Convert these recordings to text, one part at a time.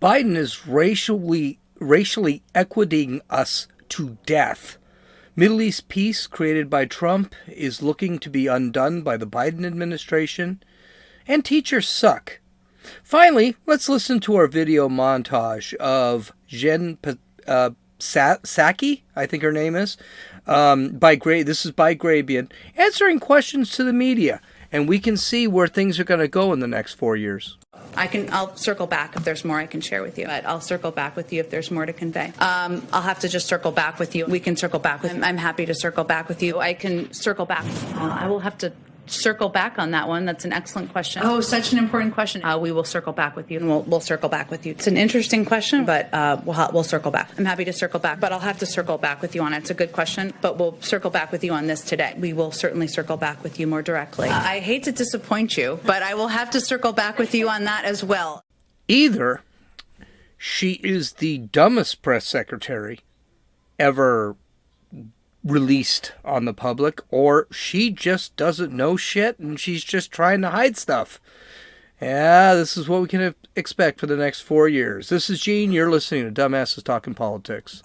Biden is racially equiting us to death. Middle East peace created by Trump is looking to be undone by the Biden administration. And teachers suck. Finally, let's listen to our video montage of Jen Psaki, I think her name is, this is by Grabian, answering questions to the media. And we can see where things are going to go in the next 4 years. I'll circle back if there's more I can share with you. But I'll circle back with you if there's more to convey. I'll have to just circle back with you. We can circle back with you. I'm happy to circle back with you. I can circle back. I will have to circle back on that one. That's an excellent question. Oh, such an important question. We will circle back with you, and we'll circle back with you. It's an interesting question, but we'll circle back. I'm happy to circle back, but I'll have to circle back with you on it. It's a good question, but we'll circle back with you on this today. We will certainly circle back with you more directly. I hate to disappoint you, but I will have to circle back with you on that as well. Either she is the dumbest press secretary ever released on the public, or she just doesn't know shit and she's just trying to hide stuff. Yeah, this is what we can expect for the next 4 years. This is Gene. You're listening to Dumbasses Talking Politics.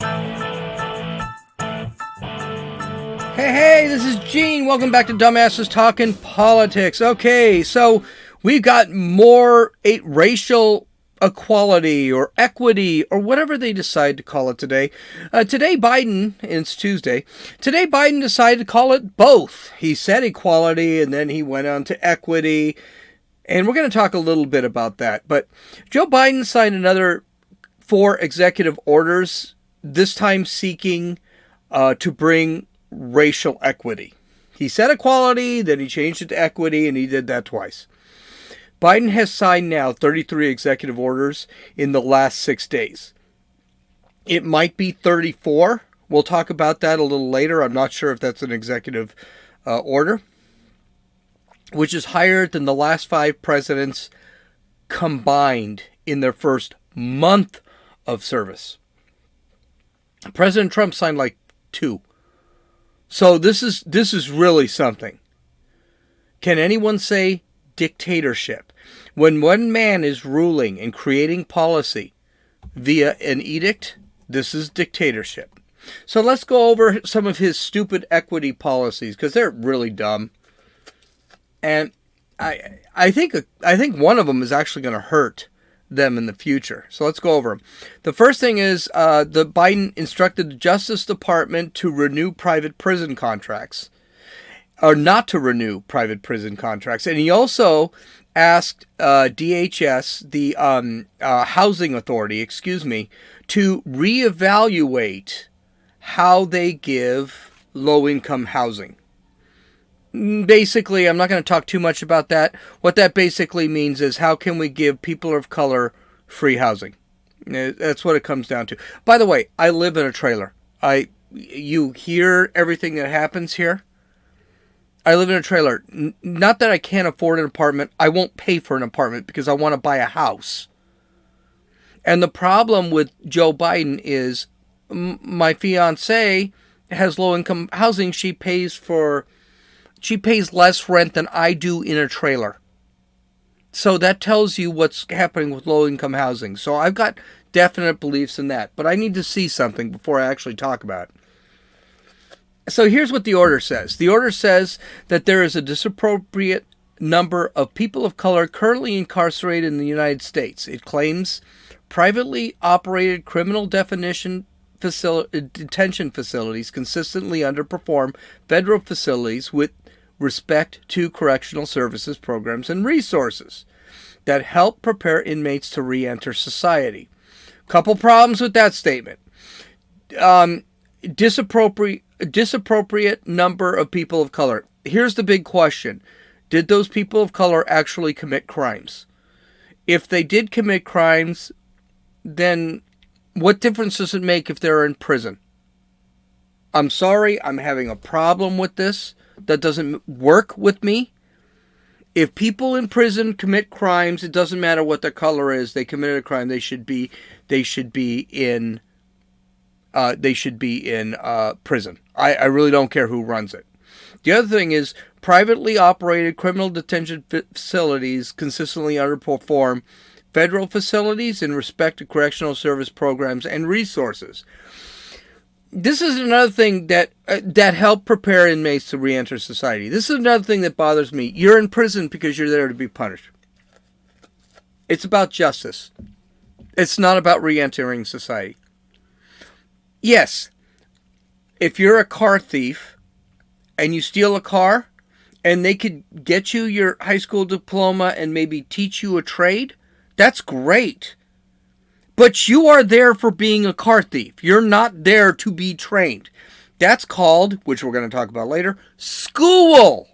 Hey, this is Gene. Welcome back to Dumbasses Talking Politics. Okay, so we've got more racial equality or equity or whatever they decide to call it today. Today Biden, it's Tuesday, today Biden decided to call it both. He said equality and then he went on to equity. And we're going to talk a little bit about that. But Joe Biden signed another 4 executive orders, this time seeking to bring racial equity. He said equality, then he changed it to equity, and he did that twice. Biden has signed now 33 executive orders in the last 6 days. It might be 34. We'll talk about that a little later. I'm not sure if that's an executive order, which is higher than the last 5 presidents combined in their first month of service. President Trump signed like 2. So this is really something. Can anyone say dictatorship? When one man is ruling and creating policy via an edict, this is dictatorship. So let's go over some of his stupid equity policies, because they're really dumb. And I think one of them is actually going to hurt them in the future. So let's go over them. The first thing is the Biden instructed the Justice Department to renew private prison contracts. Or not to renew private prison contracts. And he also asked DHS, the Housing Authority, to reevaluate how they give low-income housing. Basically, I'm not going to talk too much about that. What that basically means is, how can we give people of color free housing? That's what it comes down to. By the way, I live in a trailer. You hear everything that happens here? I live in a trailer. Not that I can't afford an apartment. I won't pay for an apartment because I want to buy a house. And the problem with Joe Biden is my fiance has low-income housing. She pays less rent than I do in a trailer. So that tells you what's happening with low-income housing. So I've got definite beliefs in that. But I need to see something before I actually talk about it. So here's what the order says. The order says that there is a disappropriate number of people of color currently incarcerated in the United States. It claims privately operated criminal detention facilities consistently underperform federal facilities with respect to correctional services, programs, and resources that help prepare inmates to re-enter society. Couple problems with that statement. Disappropriate number of people of color. Here's the big question. Did those people of color actually commit crimes? If they did commit crimes, then what difference does it make if they're in prison? I'm sorry, I'm having a problem with this. That doesn't work with me. If people in prison commit crimes, it doesn't matter what their color is. They committed a crime. They should be in prison. I really don't care who runs it. The other thing is, privately operated criminal detention facilities consistently underperform federal facilities in respect to correctional service programs and resources. This is another thing that help prepare inmates to reenter society. This is another thing that bothers me. You're in prison because you're there to be punished. It's about justice. It's not about reentering society. Yes, if you're a car thief and you steal a car and they could get you your high school diploma and maybe teach you a trade, that's great. But you are there for being a car thief. You're not there to be trained. That's called, which we're going to talk about later, school.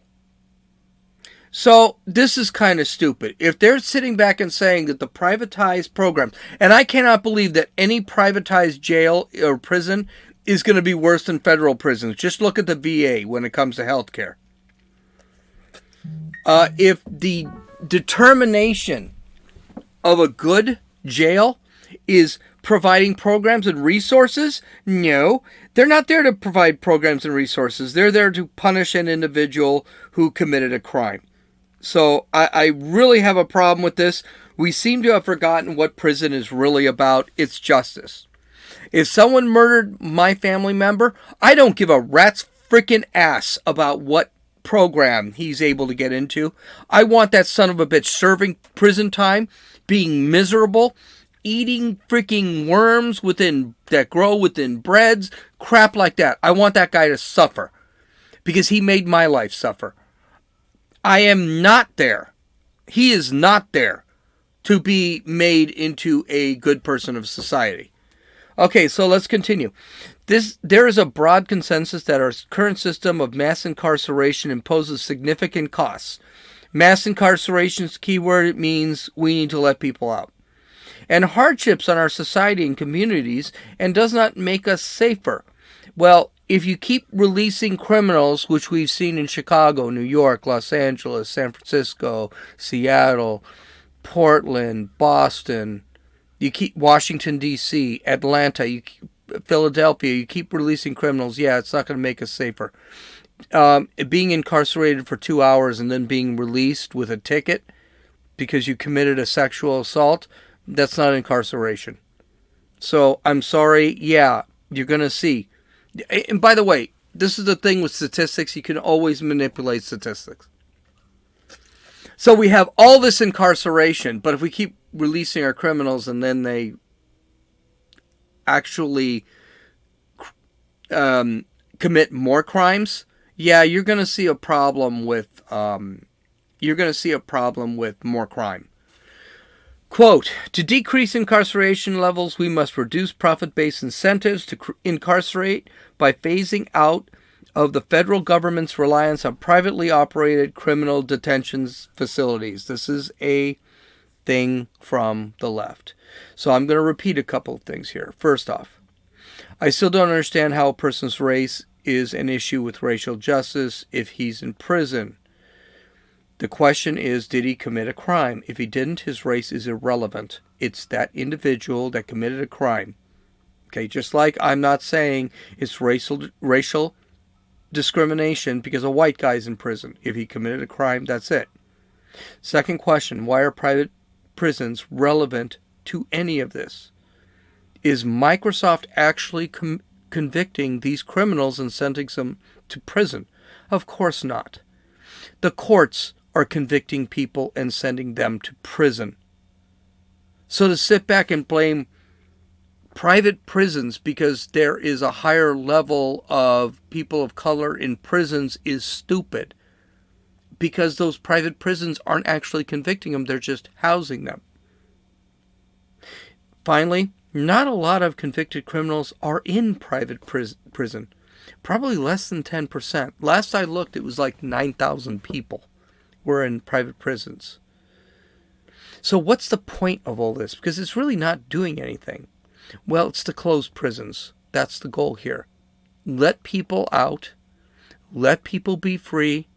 So this is kind of stupid. If they're sitting back and saying that the privatized programs, and I cannot believe that any privatized jail or prison is going to be worse than federal prisons. Just look at the VA when it comes to health care. If the determination of a good jail is providing programs and resources, no, they're not there to provide programs and resources. They're there to punish an individual who committed a crime. So I really have a problem with this. We seem to have forgotten what prison is really about. It's justice. If someone murdered my family member, I don't give a rat's freaking ass about what program he's able to get into. I want that son of a bitch serving prison time, being miserable, eating freaking worms that grow within breads, crap like that. I want that guy to suffer because he made my life suffer. I am not there. He is not there to be made into a good person of society. Okay, so let's continue. There is a broad consensus that our current system of mass incarceration imposes significant costs. Mass incarceration's keyword, it means we need to let people out. And hardships on our society and communities, and does not make us safer. Well, if you keep releasing criminals, which we've seen in Chicago, New York, Los Angeles, San Francisco, Seattle, Portland, Boston, you keep Washington, D.C., Atlanta, Philadelphia, you keep releasing criminals, yeah, it's not going to make us safer. Being incarcerated for 2 hours and then being released with a ticket because you committed a sexual assault, that's not incarceration. So, I'm sorry, yeah, you're going to see. And by the way, this is the thing with statistics. You can always manipulate statistics. So we have all this incarceration, but if we keep releasing our criminals and then they actually commit more crimes, yeah, you're going to see a problem with more crime. Quote, to decrease incarceration levels, we must reduce profit-based incentives to incarcerate by phasing out of the federal government's reliance on privately operated criminal detention facilities. This is a thing from the left. So I'm going to repeat a couple of things here. First off, I still don't understand how a person's race is an issue with racial justice if he's in prison. The question is, did he commit a crime? If he didn't, his race is irrelevant. It's that individual that committed a crime. Okay, just like I'm not saying it's racial discrimination because a white guy's in prison. If he committed a crime, that's it. Second question, why are private prisons relevant to any of this? Is Microsoft actually convicting these criminals and sending them to prison? Of course not. The courts are convicting people and sending them to prison. So to sit back and blame private prisons because there is a higher level of people of color in prisons is stupid. Because those private prisons aren't actually convicting them, they're just housing them. Finally, not a lot of convicted criminals are in private prison. Probably less than 10%. Last I looked, it was like 9,000 people were in private prisons. So what's the point of all this? Because it's really not doing anything. Well, it's to close prisons. That's the goal here. Let people out, let people be free,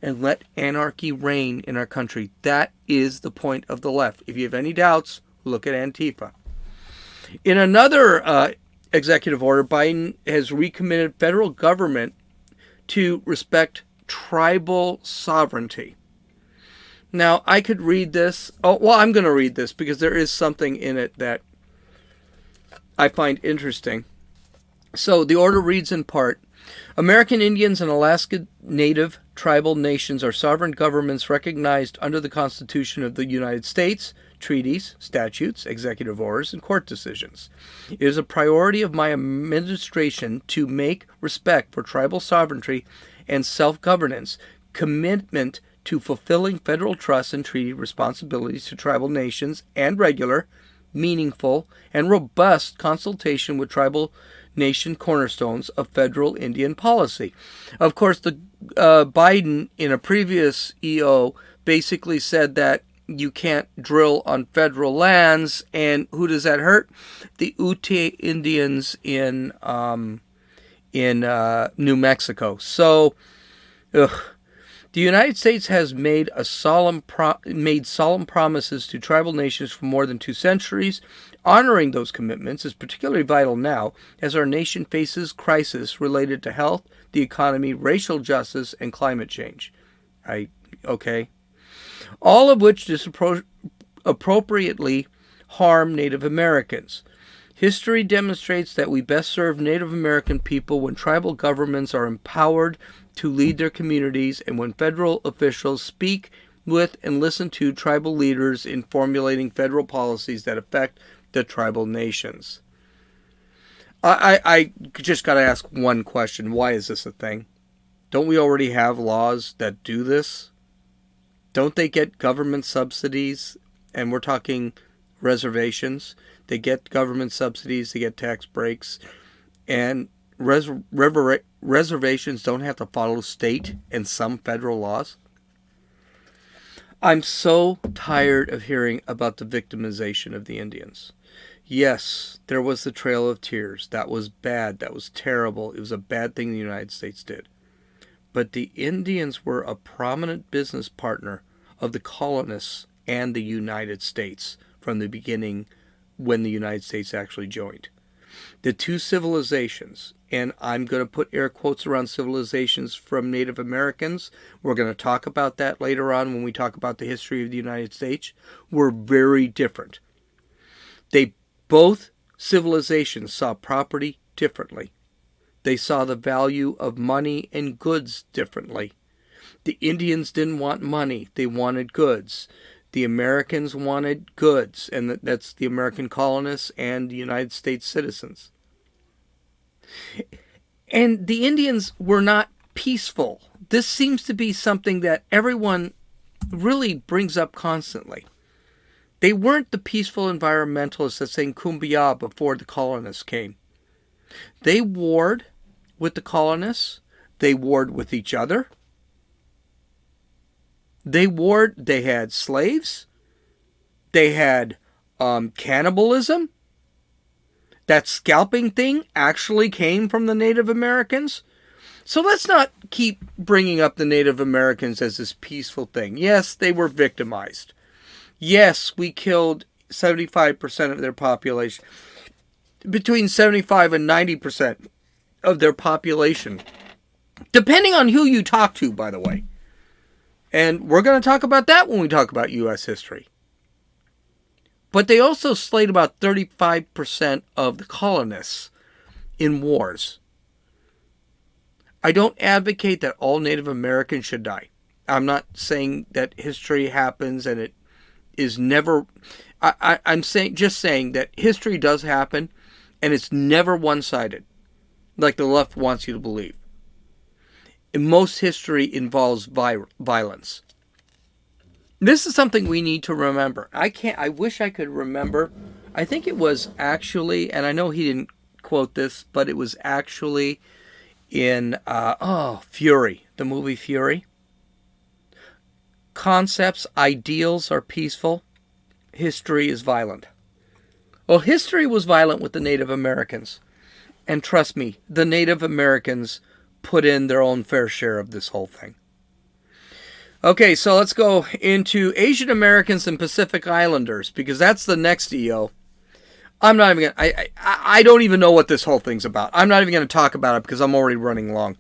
and let anarchy reign in our country. That is the point of the left. If you have any doubts, look at Antifa. In another executive order, Biden has recommitted federal government to respect tribal sovereignty. Now, I could read this. Oh, well, I'm going to read this because there is something in it that I find interesting. So the order reads in part, American Indians and Alaska Native tribal nations are sovereign governments recognized under the Constitution of the United States, treaties, statutes, executive orders, and court decisions. It is a priority of my administration to make respect for tribal sovereignty and self-governance, commitment to fulfilling federal trust and treaty responsibilities to tribal nations, and regular, meaningful, and robust consultation with tribal nation cornerstones of federal Indian policy. Of course, the Biden, in a previous EO, basically said that you can't drill on federal lands, and who does that hurt? The Ute Indians in New Mexico. So, the United States has made solemn promises to tribal nations for more than 2 centuries. Honoring those commitments is particularly vital now as our nation faces crises related to health, the economy, racial justice, and climate change. All of which disappropriately harm Native Americans. History demonstrates that we best serve Native American people when tribal governments are empowered to lead their communities and when federal officials speak with and listen to tribal leaders in formulating federal policies that affect the tribal nations. I just got to ask one question. Why is this a thing? Don't we already have laws that do this? Don't they get government subsidies? And we're talking reservations. They get government subsidies, they get tax breaks, and reservations don't have to follow state and some federal laws. I'm so tired of hearing about the victimization of the Indians. Yes, there was the Trail of Tears. That was bad. That was terrible. It was a bad thing the United States did. But the Indians were a prominent business partner of the colonists and the United States from the beginning when the United States actually joined. The two civilizations, and I'm going to put air quotes around civilizations from Native Americans, we're going to talk about that later on when we talk about the history of the United States, were very different. Both civilizations saw property differently. They saw the value of money and goods differently. The Indians didn't want money, they wanted goods. The Americans wanted goods, and that's the American colonists and the United States citizens. And the Indians were not peaceful. This seems to be something that everyone really brings up constantly. They weren't the peaceful environmentalists that sang Kumbaya before the colonists came. They warred with the colonists. They warred with each other. They had slaves. They had cannibalism. That scalping thing actually came from the Native Americans. So let's not keep bringing up the Native Americans as this peaceful thing. Yes, they were victimized. Yes, we killed 75% of their population. Between 75 and 90% of their population. Depending on who you talk to, by the way. And we're going to talk about that when we talk about U.S. history. But they also slayed about 35% of the colonists in wars. I don't advocate that all Native Americans should die. I'm not saying that history happens and it is never... I'm saying that history does happen and it's never one-sided, like the left wants you to believe. Most history involves violence. This is something we need to remember. I wish I could remember. I think it was actually, and I know he didn't quote this, but it was actually in Fury, the movie Fury. Concepts, ideals are peaceful. History is violent. Well, history was violent with the Native Americans. And trust me, the Native Americans put in their own fair share of this whole thing. Okay, so let's go into Asian Americans and Pacific Islanders, because that's the next EO. I'm not even going to... I don't even know what this whole thing's about. I'm not even going to talk about it because I'm already running long.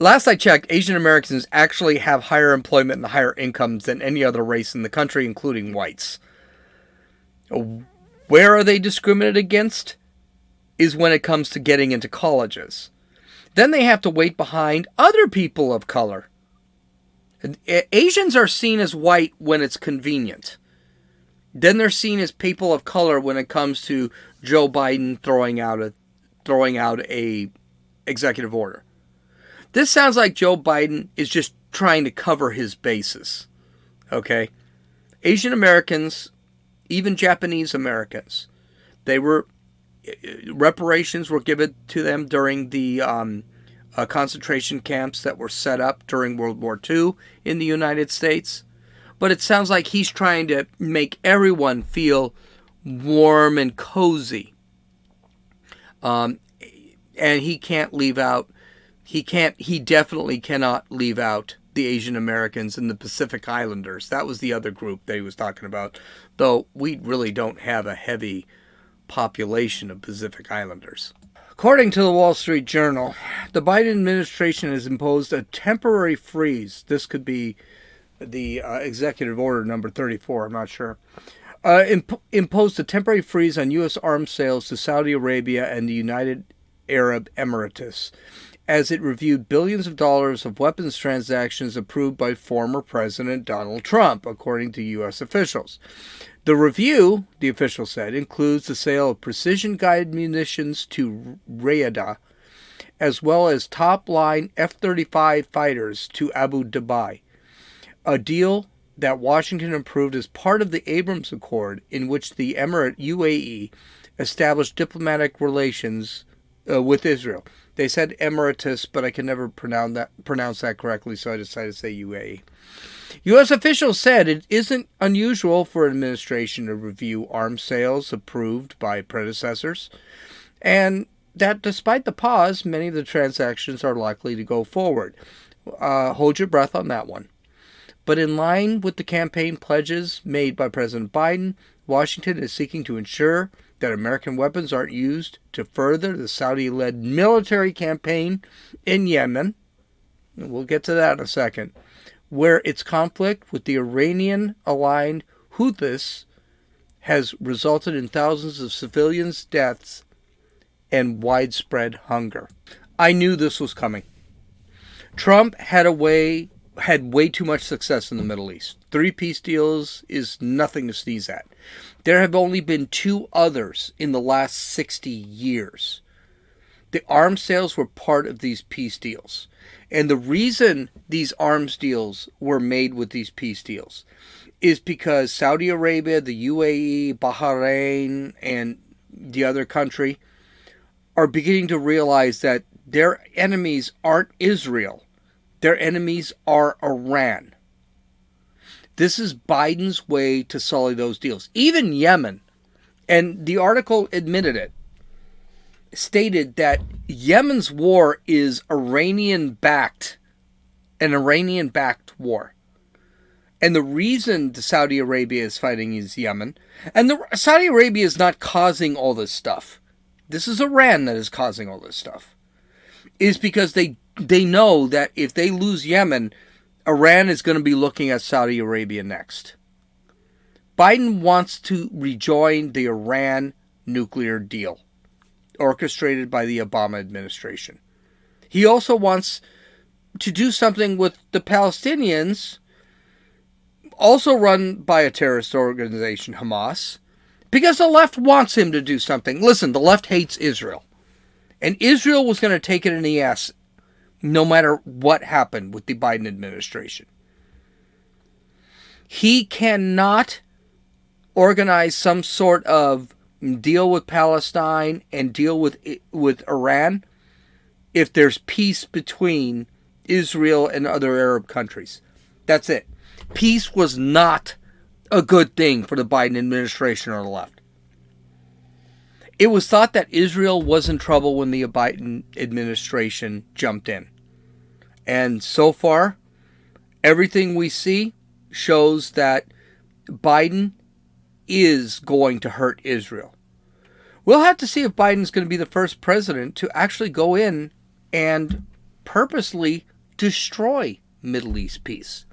Last I checked, Asian Americans actually have higher employment and higher incomes than any other race in the country, including whites. Where are they discriminated against? Is when it comes to getting into colleges. Then they have to wait behind other people of color. Asians are seen as white when it's convenient. Then they're seen as people of color when it comes to Joe Biden throwing out a executive order. This sounds like Joe Biden is just trying to cover his bases. Okay? Asian Americans, even Japanese Americans, reparations were given to them during the concentration camps that were set up during World War II in the United States. But it sounds like he's trying to make everyone feel warm and cozy. And he can't leave out, he definitely cannot leave out the Asian Americans and the Pacific Islanders. That was the other group that he was talking about. Though we really don't have a heavy population of Pacific Islanders. According to the Wall Street Journal, the Biden administration has imposed a temporary freeze. This could be the executive order number 34, I'm not sure. Imposed a temporary freeze on U.S. arms sales to Saudi Arabia and the United Arab Emirates as it reviewed billions of dollars of weapons transactions approved by former President Donald Trump, according to U.S. officials. The review, the official said, includes the sale of precision-guided munitions to Riyadh, as well as top-line F-35 fighters to Abu Dhabi, a deal that Washington approved as part of the Abrams Accord, in which the Emirate UAE established diplomatic relations with Israel. They said Emirates, but I can never pronounce that correctly, so I decided to say UAE. U.S. officials said it isn't unusual for an administration to review arms sales approved by predecessors, and that despite the pause, many of the transactions are likely to go forward. Hold your breath on that one. But in line with the campaign pledges made by President Biden, Washington is seeking to ensure that American weapons aren't used to further the Saudi-led military campaign in Yemen. We'll get to that in a second, where its conflict with the Iranian-aligned Houthis has resulted in thousands of civilians' deaths and widespread hunger. I knew this was coming. Trump had way too much success in the Middle East. 3 peace deals is nothing to sneeze at. There have only been 2 others in the last 60 years. The arms sales were part of these peace deals. And the reason these arms deals were made with these peace deals is because Saudi Arabia, the UAE, Bahrain, and the other country are beginning to realize that their enemies aren't Israel. Their enemies are Iran. This is Biden's way to sully those deals. Even Yemen, and the article admitted it, stated that Yemen's war is Iranian-backed, an Iranian-backed war. And the reason the Saudi Arabia is fighting is Yemen, and Saudi Arabia is not causing all this stuff. This is Iran that is causing all this stuff. Is because they know that if they lose Yemen, Iran is going to be looking at Saudi Arabia next. Biden wants to rejoin the Iran nuclear deal, orchestrated by the Obama administration. He also wants to do something with the Palestinians, also run by a terrorist organization, Hamas, because the left wants him to do something. Listen, the left hates Israel. And Israel was going to take it in the ass no matter what happened with the Biden administration. He cannot organize some sort of deal with Palestine and deal with Iran if there's peace between Israel and other Arab countries. That's it. Peace was not a good thing for the Biden administration or the left. It was thought that Israel was in trouble when the Biden administration jumped in. And so far, everything we see shows that Biden is going to hurt Israel. We'll have to see if Biden's going to be the first president to actually go in and purposely destroy Middle East peace.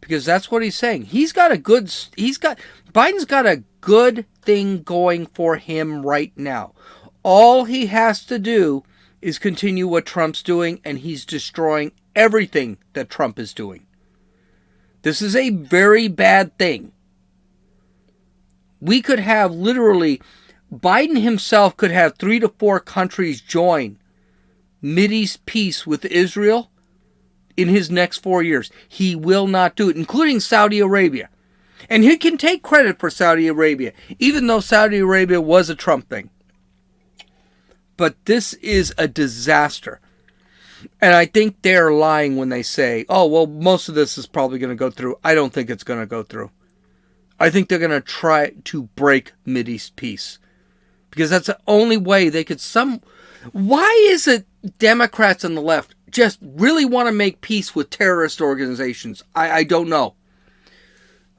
Because that's what he's saying. Biden's got a good thing going for him right now. All he has to do is continue what Trump's doing, and he's destroying everything that Trump is doing. This is a very bad thing. We could have literally, Biden himself could have 3 to 4 countries join Mideast peace with Israel in his next 4 years. He will not do it, including Saudi Arabia. And he can take credit for Saudi Arabia, even though Saudi Arabia was a Trump thing. But this is a disaster. And I think they're lying when they say, oh, well, most of this is probably going to go through. I don't think it's going to go through. I think they're going to try to break Mideast peace. Because that's the only way they could Why is it Democrats on the left just really want to make peace with terrorist organizations? I don't know.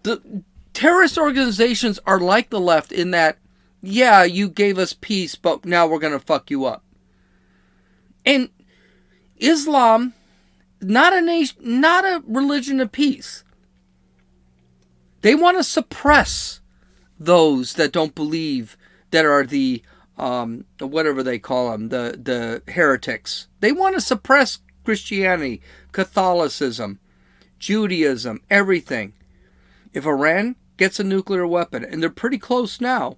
The terrorist organizations are like the left in that, yeah, you gave us peace, but now we're going to fuck you up. And Islam, not a religion of peace. They want to suppress those that don't believe, that are the whatever they call them, the heretics. They want to suppress Christianity, Catholicism, Judaism, everything. If Iran gets a nuclear weapon, and they're pretty close now,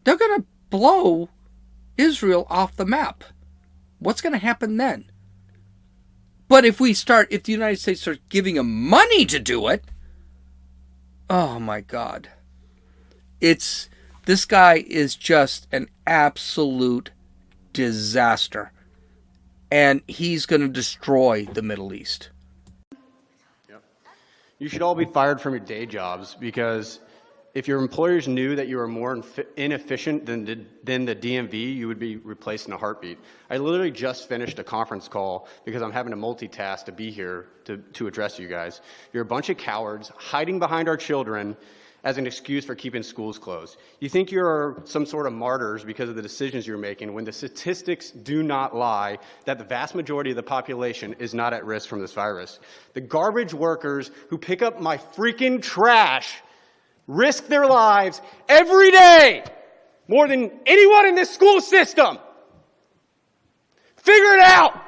they're going to blow Israel off the map. What's going to happen then? But if the United States starts giving them money to do it, oh my God. This guy is just an absolute disaster. And he's going to destroy the Middle East. Yep. You should all be fired from your day jobs, because if your employers knew that you were more inefficient than the DMV, you would be replaced in a heartbeat. I literally just finished a conference call because I'm having to multitask to be here to address you guys. You're a bunch of cowards hiding behind our children as an excuse for keeping schools closed. You think you're some sort of martyrs because of the decisions you're making, when the statistics do not lie that the vast majority of the population is not at risk from this virus. The garbage workers who pick up my freaking trash risk their lives every day more than anyone in this school system. Figure it out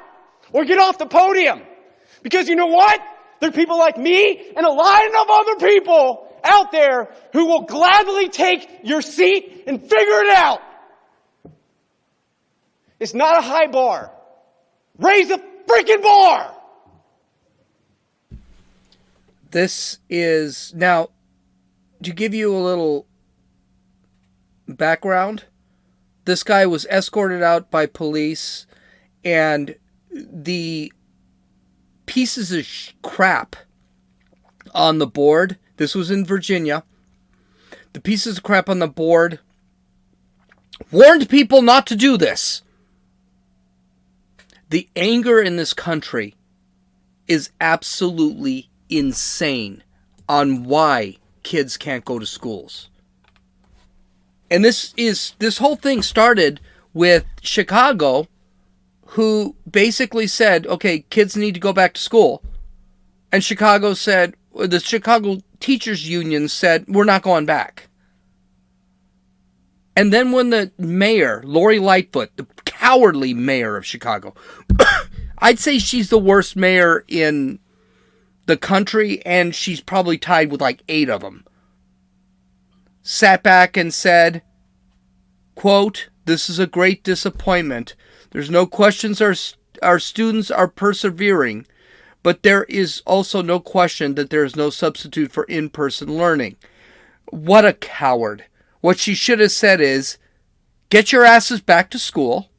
or get off the podium. Because you know what? There are people like me and a line of other people out there who will gladly take your seat and figure it out. It's not a high bar. Raise a freaking bar. This is, now, to give you a little background, this guy was escorted out by police, and the pieces of crap on the board, this was in Virginia, the pieces of crap on the board warned people not to do this. The anger in this country is absolutely insane on why kids can't go to schools. And this whole thing started with Chicago, who basically said, okay, kids need to go back to school. And the Chicago Teachers Union said, we're not going back. And then when the mayor, Lori Lightfoot, the cowardly mayor of Chicago, I'd say she's the worst mayor in the country, and she's probably tied with like 8 of them, sat back and said, quote, "This is a great disappointment. There's no questions our students are persevering, but there is also no question that there is no substitute for in-person learning." What a coward. What she should have said is, get your asses back to school,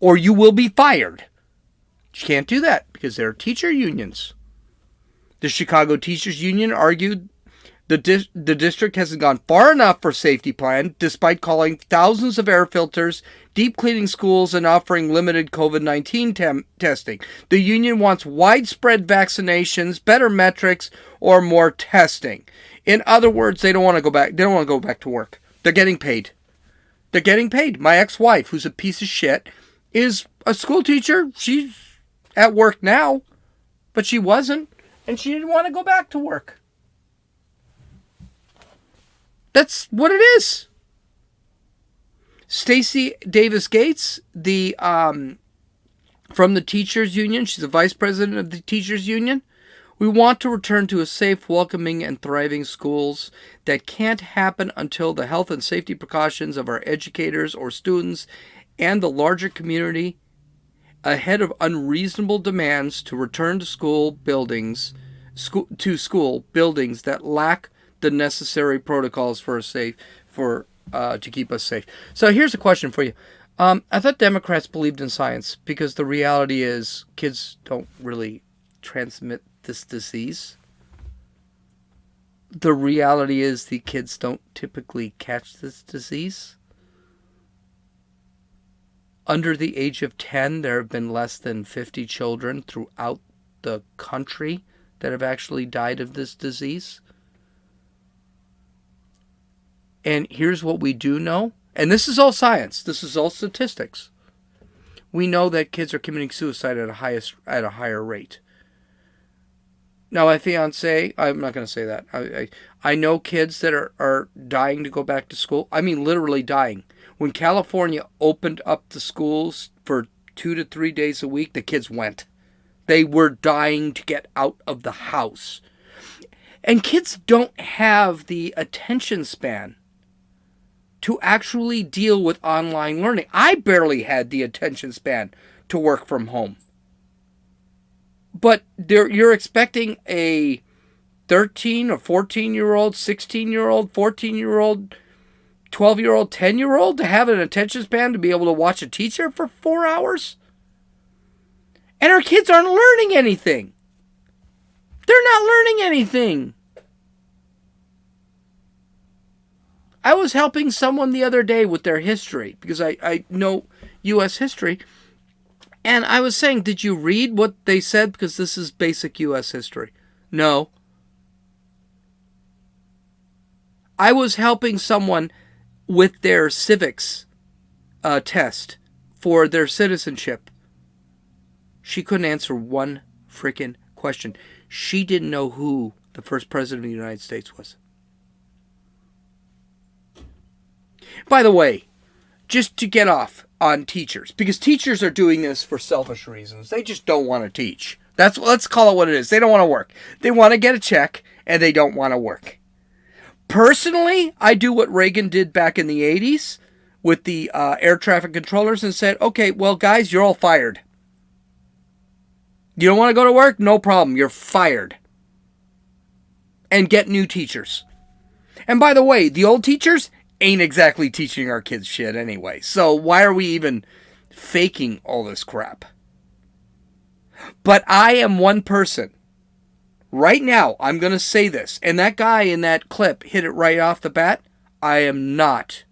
or you will be fired. She can't do that because there are teacher unions. The Chicago Teachers Union argued the district hasn't gone far enough for safety plan, despite calling thousands of air filters, deep cleaning schools, and offering limited COVID-19 testing. The union wants widespread vaccinations, better metrics, or more testing. In other words, they don't want to go back. They don't want to go back to work. They're getting paid. They're getting paid. My ex-wife, who's a piece of shit, is a school teacher. She's at work now, but she wasn't, and she didn't want to go back to work. That's what it is. Stacey Davis Gates, from the teachers union, she's the vice president of the teachers union. We want to return to a safe, welcoming, and thriving schools. That can't happen until the health and safety precautions of our educators or students and the larger community ahead of unreasonable demands to return to school buildings that lack the necessary protocols to keep us safe. So here's a question for you. I thought Democrats believed in science because the reality is kids don't really transmit this disease. The reality is the kids don't typically catch this disease. Under the age of 10, there have been less than 50 children throughout the country that have actually died of this disease. And here's what we do know. And this is all science. This is all statistics. We know that kids are committing suicide at a higher rate. Now, my fiance, I'm not going to say that. I know kids that are dying to go back to school. I mean, literally dying. When California opened up the schools for 2 to 3 days a week, the kids went. They were dying to get out of the house. And kids don't have the attention span to actually deal with online learning. I barely had the attention span to work from home. But you're expecting a 13 or 14-year-old, 16-year-old, 14-year-old, 12-year-old, 10-year-old to have an attention span to be able to watch a teacher for 4 hours? And our kids aren't learning anything. They're not learning anything. I was helping someone the other day with their history because I know U.S. history. And I was saying, did you read what they said? Because this is basic U.S. history. No. I was helping someone with their civics test for their citizenship. She couldn't answer one freaking question. She didn't know who the first president of the United States was. By the way, just to get off on teachers, because teachers are doing this for selfish reasons. They just don't want to teach. Let's call it what it is. They don't want to work. They want to get a check, and they don't want to work. Personally, I do what Reagan did back in the 80s with the air traffic controllers and said, okay, well, guys, you're all fired. You don't want to go to work? No problem. You're fired. And get new teachers. And by the way, the old teachers ain't exactly teaching our kids shit anyway. So why are we even faking all this crap? But I am one person. Right now, I'm going to say this. And that guy in that clip hit it right off the bat. I am not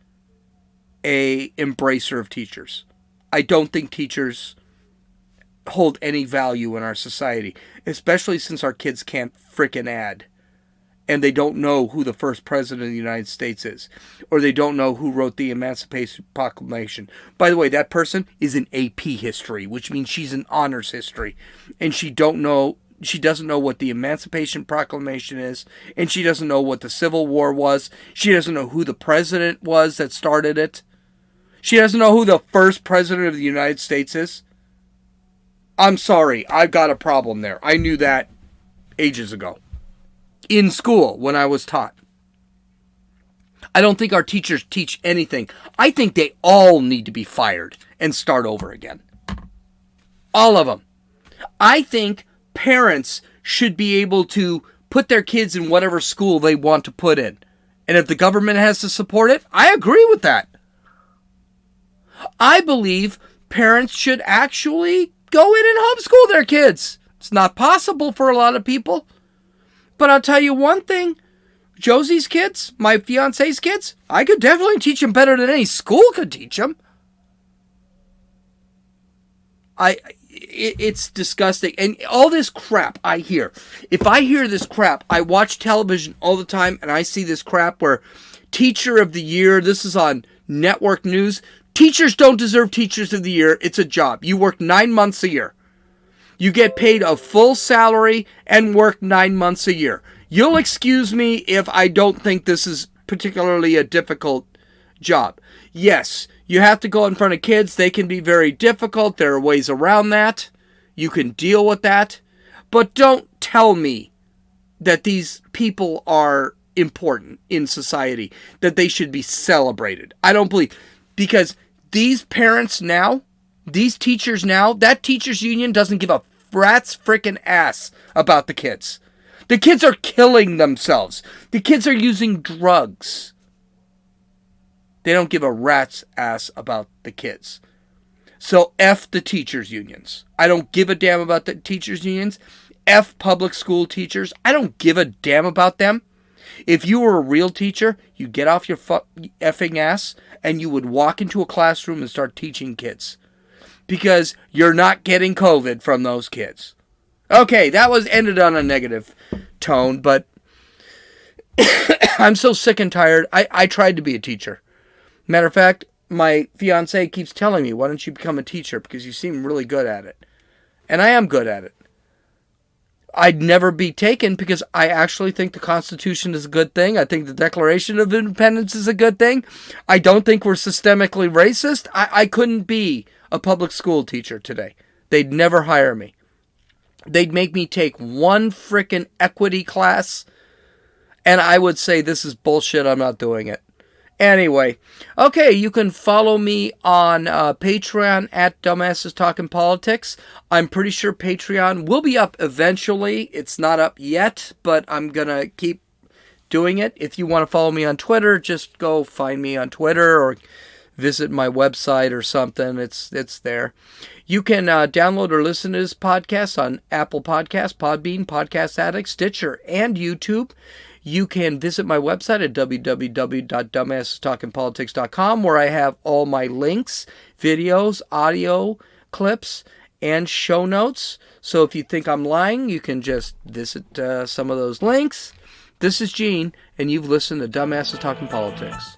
a embracer of teachers. I don't think teachers hold any value in our society. Especially since our kids can't frickin' add. And they don't know who the first president of the United States is. Or they don't know who wrote the Emancipation Proclamation. By the way, that person is in AP history, which means she's in honors history. And she doesn't know what the Emancipation Proclamation is. And she doesn't know what the Civil War was. She doesn't know who the president was that started it. She doesn't know who the first president of the United States is. I'm sorry, I've got a problem there. I knew that ages ago. In school, when I was taught. I don't think our teachers teach anything. I think they all need to be fired and start over again. All of them. I think parents should be able to put their kids in whatever school they want to put in. And if the government has to support it, I agree with that. I believe parents should actually go in and homeschool their kids. It's not possible for a lot of people. But I'll tell you one thing. Josie's kids, my fiance's kids, I could definitely teach them better than any school could teach them. It's disgusting. And all this crap I hear. If I hear this crap, I watch television all the time and I see this crap where Teacher of the Year, this is on network news. Teachers don't deserve Teachers of the Year. It's a job. You work 9 months a year. You get paid a full salary and work 9 months a year. You'll excuse me if I don't think this is particularly a difficult job. Yes, you have to go in front of kids. They can be very difficult. There are ways around that. You can deal with that. But don't tell me that these people are important in society, that they should be celebrated. I don't believe. Because these parents now, these teachers now, that teachers union doesn't give a rat's frickin' ass about the kids. The kids are killing themselves. The kids are using drugs. They don't give a rat's ass about the kids. So F the teachers unions. I don't give a damn about the teachers unions. F public school teachers. I don't give a damn about them. If you were a real teacher, you'd get off your effing ass and you would walk into a classroom and start teaching kids. Because you're not getting COVID from those kids. Okay, that was ended on a negative tone, but I'm so sick and tired. I tried to be a teacher. Matter of fact, my fiance keeps telling me, why don't you become a teacher? Because you seem really good at it. And I am good at it. I'd never be taken because I actually think the Constitution is a good thing. I think the Declaration of Independence is a good thing. I don't think we're systemically racist. I couldn't be a public school teacher today. They'd never hire me. They'd make me take one frickin' equity class, and I would say, this is bullshit, I'm not doing it. Anyway, okay, you can follow me on Patreon at Dumbasses Talking Politics. I'm pretty sure Patreon will be up eventually. It's not up yet, but I'm going to keep doing it. If you want to follow me on Twitter, just go find me on Twitter or visit my website or something. It's there. You can download or listen to this podcast on Apple Podcasts, Podbean, Podcast Addict, Stitcher, and YouTube. You can visit my website at www.dumbassestalkingpolitics.com, where I have all my links, videos, audio clips, and show notes. So if you think I'm lying, you can just visit some of those links. This is Gene, and you've listened to Dumbasses Talking Politics.